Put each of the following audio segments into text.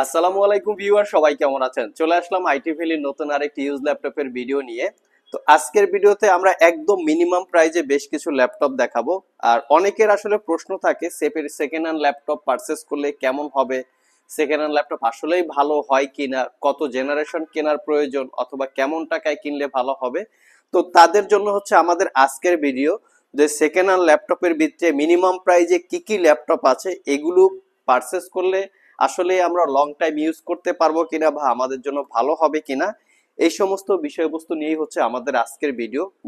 আসসালামু আলাইকুম ভিউয়ার, সবাই কেমন আছেন? চলে আসলাম আইটি ভ্যালির নতুন আরেকটি ইউজ ল্যাপটপের ভিডিও নিয়ে। তো আজকের ভিডিওতে আমরা একদম মিনিমাম প্রাইজে বেশ কিছু ল্যাপটপ দেখাবো। আর অনেকের আসলে প্রশ্ন থাকে সেকেন্ড হ্যান্ড ল্যাপটপ পারচেস করলে কেমন হবে, সেকেন্ড হ্যান্ড ল্যাপটপ আসলেই ভালো হয় কিনা, কত জেনারেশন কেনার প্রয়োজন, অথবা কেমন টাকায় কিনলে ভালো হবে। তো তাদের জন্য হচ্ছে আমাদের আজকের ভিডিও, যে সেকেন্ড হ্যান্ড ল্যাপটপের ভিতরে মিনিমাম প্রাইজে কি কি ল্যাপটপ আছে, এগুলো পারচেস করলে আসলে আমরা লং টাইম ইউজ করতে পারবো কিনা বা আমাদের জন্য ভালো হবে কিনা, এই সমস্ত বিষয়বস্তু নিয়েই হচ্ছে আমাদের আজকের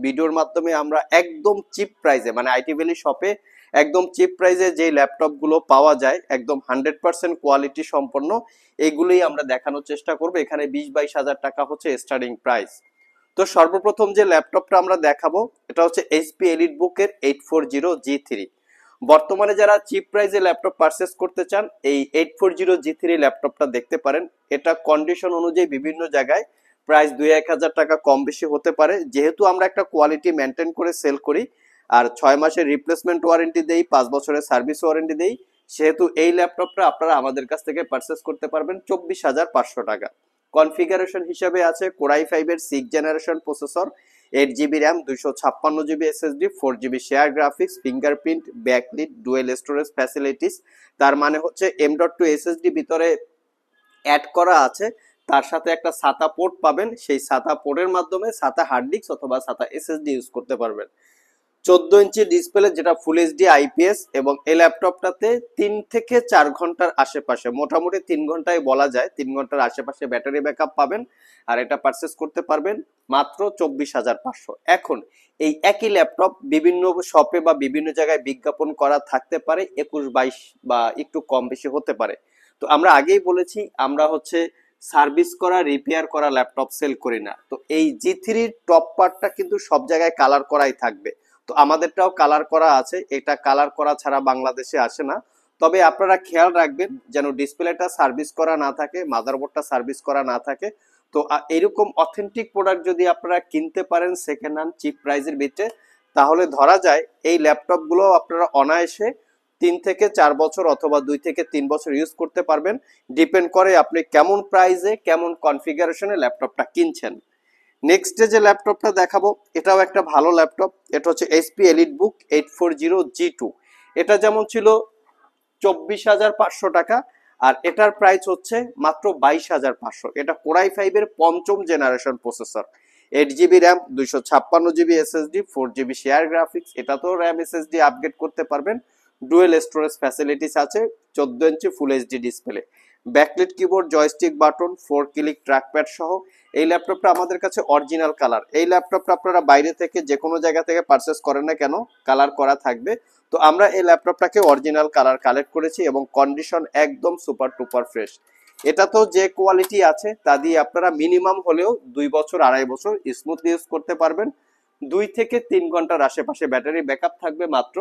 ভিডিওর মাধ্যমে আমরা একদম চিপ প্রাইসে, মানে আইটি ভ্যালি শপে একদম চিপ প্রাইসে যে ল্যাপটপ গুলো পাওয়া যায় একদম 100% কোয়ালিটি সম্পন্ন, এগুলোই আমরা দেখানোর চেষ্টা করবো। এখানে 20-22 হাজার টাকা হচ্ছে স্টার্টিং প্রাইস। তো সর্বপ্রথম যে ল্যাপটপটা আমরা দেখাবো এটা হচ্ছে এইচপি এলিটবুক এর 840G3। বর্তমানে যারা চিপ প্রাইসে ল্যাপটপ পারচেস করতে চান, এই 840G3 ল্যাপটপটা দেখতে পারেন। এটা কন্ডিশন অনুযায়ী বিভিন্ন জায়গায় প্রাইস 2-1 হাজার টাকা কম বেশি হতে পারে। যেহেতু আমরা একটা কোয়ালিটি মেনটেন করে সেল করি আর 6 মাসের রিপ্লেসমেন্ট ওয়ারেন্টি দেই, 5 বছরের সার্ভিস ওয়ারেন্টি দেই, সেহেতু এই ল্যাপটপটা আপনারা আমাদের কাছ থেকে পারচেস করতে পারবেন 24,500 টাকা। কনফিগারেশন হিসেবে আছে কোরাই 5 এর 6th generation processor, 8 GB RAM, 256 GB SSD, 4 GB share graphics, fingerprint, backlit, dual storage facilities. তার মানে হচ্ছে M.2 এসএসডি ভিতরে অ্যাড করা আছে, তার সাথে একটা সাতা পোর্ট পাবেন। সেই সাতা পোর্টের মাধ্যমে সাতা হার্ড ডিস্ক অথবা সাতা এসএসডি ইউজ করতে পারবেন। 14 ইঞ্চি ডিসপ্লে, যেটা ফুল এইচডি আইপিএস, এবং এই ল্যাপটপটাতে 3 থেকে 4 ঘন্টার আশেপাশে, মোটামুটি 3 ঘন্টায় বলা যায়, 3 ঘন্টার আশেপাশে ব্যাটারি ব্যাকআপ পাবেন। আর এটা পারচেস করতে পারবেন মাত্র 24,500। এখন এই একই ল্যাপটপ বিভিন্ন শপে বা বিভিন্ন জায়গায় বিজ্ঞাপন করা থাকতে পারে 21-22 বা একটু কম বেশি হতে পারে। তো আমরা আগেই বলেছি আমরা হচ্ছে সার্ভিস করা, রিপেয়ার করা ল্যাপটপ সেল করি না। তো এই জি3 টপ পার্টটা কিন্তু সব জায়গায় কালার করাই থাকবে। তো আমাদেরটাও কালার করা আছে, এটা কালার করা ছাড়া বাংলাদেশে আসে না। তবে আপনারা খেয়াল রাখবেন যেন ডিসপ্লেটা সার্ভিস করা না থাকে, মাদারবোর্ডটা সার্ভিস করা না থাকে। তো এরকম অথেন্টিক প্রোডাক্ট যদি আপনারা কিনতে পারেন সেকেন্ড হ্যান্ড চিপ প্রাইসের ভিতরে, তাহলে ধরা যায় এই ল্যাপটপ গুলো আপনারা অনায়াসে 3 থেকে 4 বছর অথবা 2 থেকে 3 বছর ইউজ করতে পারবেন। ডিপেন্ড করে আপনি কেমন প্রাইসে কেমন কনফিগারেশনে ল্যাপটপটা কিনছেন। নেক্সট যে ল্যাপটপটা দেখাবো এটাও একটা ভালো ল্যাপটপ। এটা হচ্ছে এইচপি এলিটবুক 840G2। এটা যেমন ছিল 24,500 টাকা, আর এটার প্রাইস হচ্ছে মাত্র 22,500। এটা কোরাই 5 এর 5ম generation processor, 8 GB RAM, 256 GB SSD, 4 GB share graphics. এটা তো র্যাম এসএসডি আপগ্রেড করতে পারবেন। ডুয়েল স্টোরেজ ফ্যাসিলিটিস আছে, 14 inch full HD display, backlit keyboard, joystick button, 4 click trackpad সহ। এই ল্যাপটপটা আমাদের কাছে অরিজিনাল কালার। এই ল্যাপটপটা আপনারা বাইরে থেকে যে কোনো জায়গা থেকে পারচেস করেন না কেন, কালার করা থাকবে। তো আমরা এই ল্যাপটপটাকে অরিজিনাল কালার কালেক্ট করেছি এবং কন্ডিশন একদম সুপার টুপার ফ্রেশ। এটা তো যে কোয়ালিটি আছে তা দিয়ে আপনারা মিনিমাম হলেও 2 বছর 2.5 বছর স্মুথলি ইউজ করতে পারবেন। 2 থেকে 3 ঘন্টার আশেপাশে ব্যাটারি ব্যাকআপ থাকবে মাত্র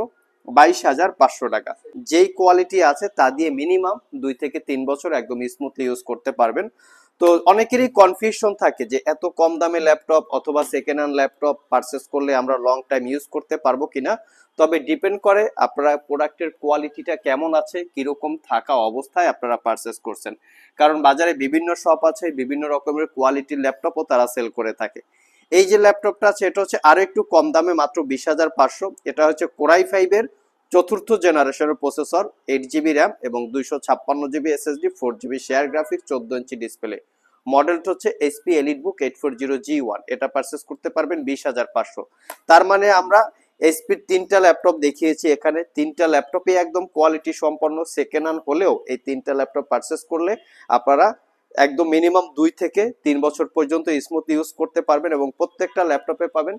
22,500 টাকা। যেই কোয়ালিটি আছে তা দিয়ে মিনিমাম 2 থেকে 3 বছর একদম স্মুথলি ইউজ করতে পারবেন। তো অনেকেরই কনফিউশন থাকে যে এত কম দামে ল্যাপটপ অথবা সেকেন্ড হ্যান্ড ল্যাপটপ পারচেস করলে আমরা লং টাইম ইউজ করতে পারবো কিনা। তবে ডিপেন্ড করে আপনারা প্রোডাক্টের কোয়ালিটিটা কেমন আছে, কিরকম থাকা অবস্থায় আপনারা পারচেস করছেন। কারণ বাজারে বিভিন্ন শপ আছে, বিভিন্ন রকমের কোয়ালিটির ল্যাপটপও তারা সেল করে থাকে। এই যে ল্যাপটপটা আছে এটা হচ্ছে আরো একটু কম দামে, মাত্র 20,500। এটা হচ্ছে কোরাই 5 এর 4th জেনারেশনের প্রসেসর, 8 জিবি র্যাম এবং 256 GB SSD, 4 GB share graphics, 14 inch display. মডেলটা হচ্ছে এইচপি এলিটবুক 840G1। এটা পারচেস করতে পারবেন 20,500। তার মানে আমরা এইচপির 3টা ল্যাপটপ দেখিয়েছি এখানে। 3টা ল্যাপটপে একদম কোয়ালিটি সম্পন্ন, সেকেন্ড হ্যান্ড হলেও এই 3টা ল্যাপটপ পারচেস করলে আপনারা একদম মিনিমাম 2 থেকে 3 বছর পর্যন্ত স্মুথ ইউজ করতে পারবেন এবং প্রত্যেকটা ল্যাপটপে পাবেন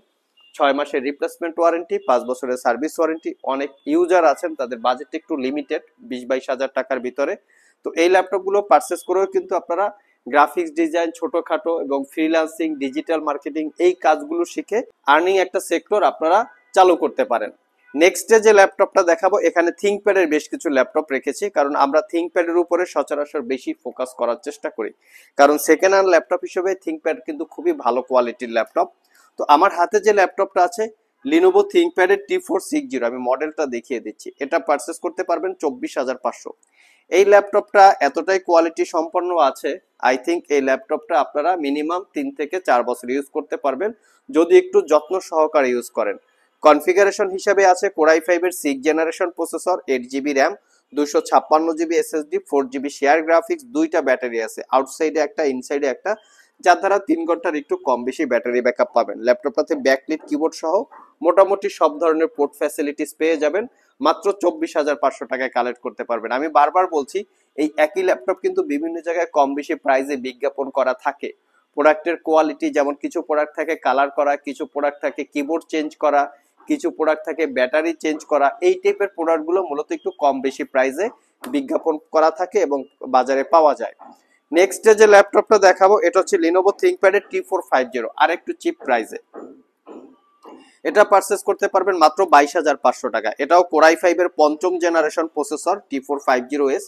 6 মাসের রিপ্লেসমেন্ট ওয়ারেন্টি, 5 বছরের সার্ভিস ওয়ারেন্টি। অনেক ইউজার আছেন তাদের বাজেট একটু লিমিটেড, 20-22 হাজার টাকার ভিতরে। তো এই ল্যাপটপগুলো পারচেস করেও কিন্তু আপনারা গ্রাফিক্স ডিজাইন, ছোটখাটো এবং ফ্রিল্যান্সিং, ডিজিটাল মার্কেটিং এই কাজগুলো শিখে আর্নিং একটা সেক্টর আপনারা চালু করতে পারেন। নেক্সটে যে ল্যাপটপটা দেখাবো এখানে থিংকপ্যাডের বেশ কিছু ল্যাপটপ রেখেছি, কারণ আমরা থিংকপ্যাডের উপরে সচরাচর বেশি ফোকাস করার চেষ্টা করি। কারণ সেকেন্ড হ্যান্ড ল্যাপটপ হিসেবে থিংকপ্যাড কিন্তু খুবই ভালো কোয়ালিটির ল্যাপটপ। তো আমার হাতে যে ল্যাপটপটা আছে লিনোভো থিংকপ্যাডের T460, আমি মডেলটা দেখিয়ে দিচ্ছি। এটা পারচেস করতে পারবেন 24,500। এই ল্যাপটপটা এতটাই কোয়ালিটি সম্পন্ন আছে, আই থিঙ্ক এই ল্যাপটপটা আপনারা মিনিমাম 3 থেকে 4 বছর ইউজ করতে পারবেন যদি একটু যত্ন সহকারে ইউজ করেন। কনফিগারেশন হিসেবে আছে কোরাই 5-এর 6th generation processor, 8 GB RAM, 256 GB SSD, 4 GB share graphics, দুইটা ব্যাটারি আছে, আউটসাইডে একটা ইনসাইডে একটা, যার দ্বারা 3 ঘন্টার একটু কম বেশি ব্যাটারি ব্যাকআপ পাবেন। ল্যাপটপটাতে ব্যাকলিট কিবোর্ড সহ মোটামুটি সব ধরনের পোর্ট ফ্যাসিলিটিস পেয়ে যাবেন। মাত্র 24,500 টাকায় কালেক্ট করতে পারবেন। আমি বারবার বলছি এই একই ল্যাপটপ কিন্তু বিভিন্ন জায়গায় কম বেশি প্রাইসে বিজ্ঞাপন করা থাকে। প্রোডাক্টের কোয়ালিটি, যেমন কিছু প্রোডাক্ট থাকে কালার করা, কিছু প্রোডাক্ট থাকে কিবোর্ড চেঞ্জ করা, কিছু প্রোডাক্ট থাকে ব্যাটারি চেঞ্জ করা, এই টাইপের প্রোডাক্টগুলো মূলত একটু কম বেশি প্রাইসে বিজ্ঞাপন করা থাকে এবং বাজারে পাওয়া যায়। নেক্সট যে ল্যাপটপটা দেখাবো এটা হচ্ছে লিনোভো থিংকপ্যাডের T450, আর একটু চিপ প্রাইসে। এটা পারচেস করতে পারবেন মাত্র 22,500 টাকা। এটাও কোরাই 5-এর 5ম জেনারেশন প্রসেসর T450S,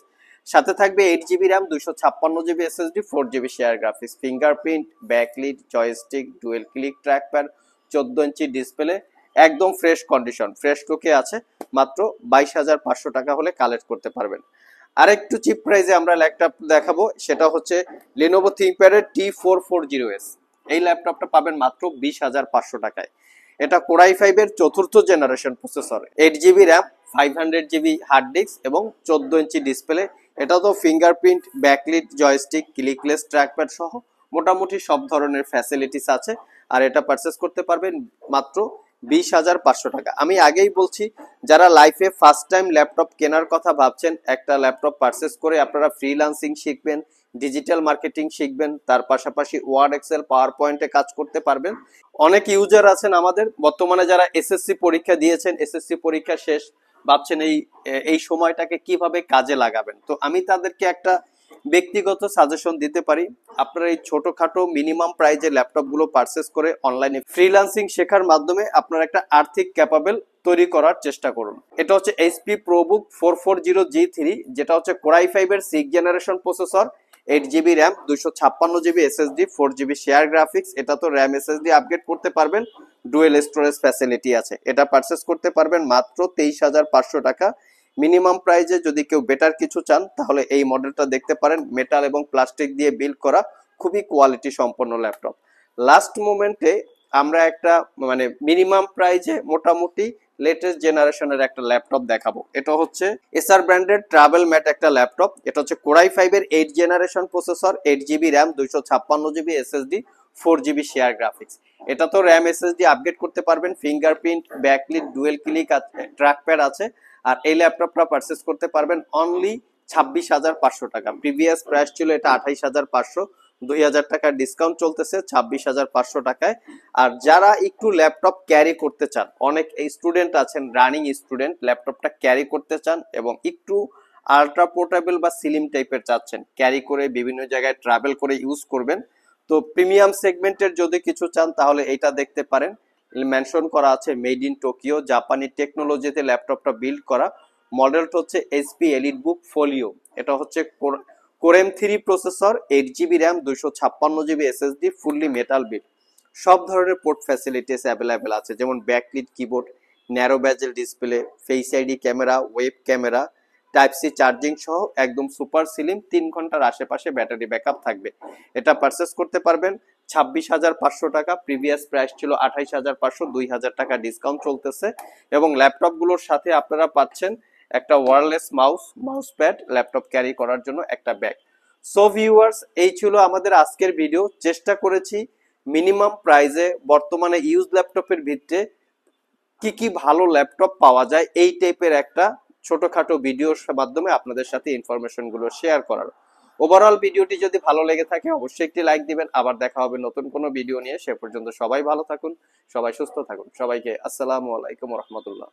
সাথে থাকবে 8 GB RAM, 256 GB SSD, 4 GB share graphics, fingerprint, backlit, joystick, dual click trackpad, 14 inch display, একদম ফ্রেশ কন্ডিশন, ফ্রেশ লুকে আছে। মাত্র 22,500 টাকা হলে কালেক্ট করতে পারবেন। আরেকটু চিপ প্রাইসে আমরা ল্যাপটপ দেখাবো, সেটা হচ্ছে লিনোভো থিংকপ্যাডের T440S। এই ল্যাপটপটা পাবেন মাত্র 20,500 টাকায়। এটা কোরাই 5-এর 4th generation processor, 8 GB RAM, 500 GB hard disk এবং 14 ইঞ্চি ডিসপ্লে। এটা তো fingerprint, backlit, joystick, clickless trackpad সহ মোটামুটি সব ধরনের ফ্যাসিলিটিস আছে। আর এটা পারচেস করতে পারবেন মাত্র 20,500 টাকা। আমি আগেই বলছি, যারা লাইফে ফার্স্ট টাইম ল্যাপটপ কেনার কথা ভাবছেন, একটা ল্যাপটপ পারচেস করে আপনারা ফ্রিল্যান্সিং শিখবেন, ডিজিটাল মার্কেটিং শিখবেন, তার পাশাপাশি ওয়ার্ড, এক্সেল, পাওয়ার পয়েন্টে কাজ করতে পারবেন। অনেক ইউজার আছেন আমাদের বর্তমানে যারা এসএসসি পরীক্ষা দিয়েছেন, এসএসসি পরীক্ষা শেষ, ভাবছেন এই সময়টাকে কিভাবে কাজে লাগাবেন। তো আমি তাদেরকে একটা ব্যক্তিগত সাজেশন দিতে পারি, আপনারা এই ছোটখাটো মিনিমাম প্রাইজে ল্যাপটপ গুলো পারচেস করে অনলাইনে ফ্রিল্যান্সিং শেখার মাধ্যমে আপনারা একটা আর্থিক ক্যাপাবেল তৈরি করার চেষ্টা করুন। এটা হচ্ছে এইচপি প্রোবুক 440G3, যেটা হচ্ছে কোরাই 5-এর 6th generation processor, 8 GB RAM, 256 GB SSD, 4 GB share graphics. এটা তো র্যাম এসএসডি আপগ্রেড করতে পারবেন, ডুয়েল স্টোরেজ ফ্যাসিলিটি আছে। এটা পারচেস করতে পারবেন মাত্র 23,500 টাকা। মিনিমাম প্রাইজে যদি কেউ বেটার কিছু চান তাহলে এই মডেলটা দেখতে পারেন, মেটাল এবং প্লাস্টিক দিয়ে বিল্ড করা, খুবই কোয়ালিটি সম্পন্ন ল্যাপটপ। লাস্ট মোমেন্টে আমরা একটা মানে মিনিমাম প্রাইজে মোটামুটি লেটেস্ট জেনারেশনের একটা ল্যাপটপ দেখাবো। এটা হচ্ছে এসআর ব্র্যান্ডের ট্রাভেল ম্যাট একটা ল্যাপটপ। এটা হচ্ছে কোরাই 5-এর 8th generation processor, 8 GB RAM, 256 GB SSD, 4 GB share graphics. এটা তো র্যাম এসএসডি আপগ্রেড করতে পারবেন, fingerprint, backlit, dual click trackpad আছে। আর এই ল্যাপটপটা পারচেস করতে পারবেন অনলি 26,500 টাকা। প্রিভিয়াস প্রাইস ছিল এটা 28,500, 2,000 টাকার ডিসকাউন্ট চলতেছে 26,500 টাকায়। আর যারা একটু ল্যাপটপ ক্যারি করতে চান, অনেক স্টুডেন্ট আছেন, রানিং স্টুডেন্ট, ল্যাপটপটা ক্যারি করতে চান এবং একটু আল্ট্রা পোর্টেবল বা স্লিম টাইপের চাচ্ছেন, ক্যারি করে বিভিন্ন জায়গায় ট্রাভেল করে ইউজ করবেন, তো প্রিমিয়াম সেগমেন্টের যদি কিছু চান তাহলে এটা দেখতে পারেন। মেনশন করা আছে মেড ইন টোকিও, জাপানি টেকনোলজিতে ল্যাপটপটা বিল্ড করা। মডেলটা হচ্ছে এইচপি এলিটবুক ফোলিও। এটা হচ্ছে Core M 3 processor, 8 GB RAM, 256 GB SSD, fully metal build. সব ধরনের পোর্ট ফ্যাসিলিটিস অ্যাভেলেবেল আছে, যেমন backlit keyboard, narrow bezel display, face ID camera, web camera, type C charging সহ একদম সুপার স্লিম, 3 ঘন্টার আশেপাশে ব্যাটারি ব্যাকআপ থাকবে। এটা পারচেস করতে পারবেন 26,500 টাকা। প্রিভিয়াস প্রাইস ছিল 28,500, 2,000 টাকা ডিসকাউন্ট চলতেছে। এবং ল্যাপটপ গুলোর সাথে আপনারা পাচ্ছেন একটা wireless mouse pad, laptop carry করার জন্য একটা ব্যাগ। সো ভিউয়ার্স, এই ছিল আমাদের আজকের ভিডিও। চেষ্টা করেছি মিনিমাম প্রাইজে বর্তমানে ইউজ ল্যাপটপের ভিত্তিতে কি কি ভালো ল্যাপটপ পাওয়া যায় এই টাইপের একটা ছোটখাটো ভিডিওর মাধ্যমে আপনাদের সাথে ইনফরমেশন গুলো শেয়ার করার। ওভারঅল ভিডিওটি যদি ভালো লেগে থাকে অবশ্যই একটি লাইক দিবেন। আবার দেখা হবে নতুন কোনো ভিডিও নিয়ে। সে পর্যন্ত সবাই ভালো থাকুন, সবাই সুস্থ থাকুন। সবাইকে আসসালামু আলাইকুম ওয়া রাহমাতুল্লাহ।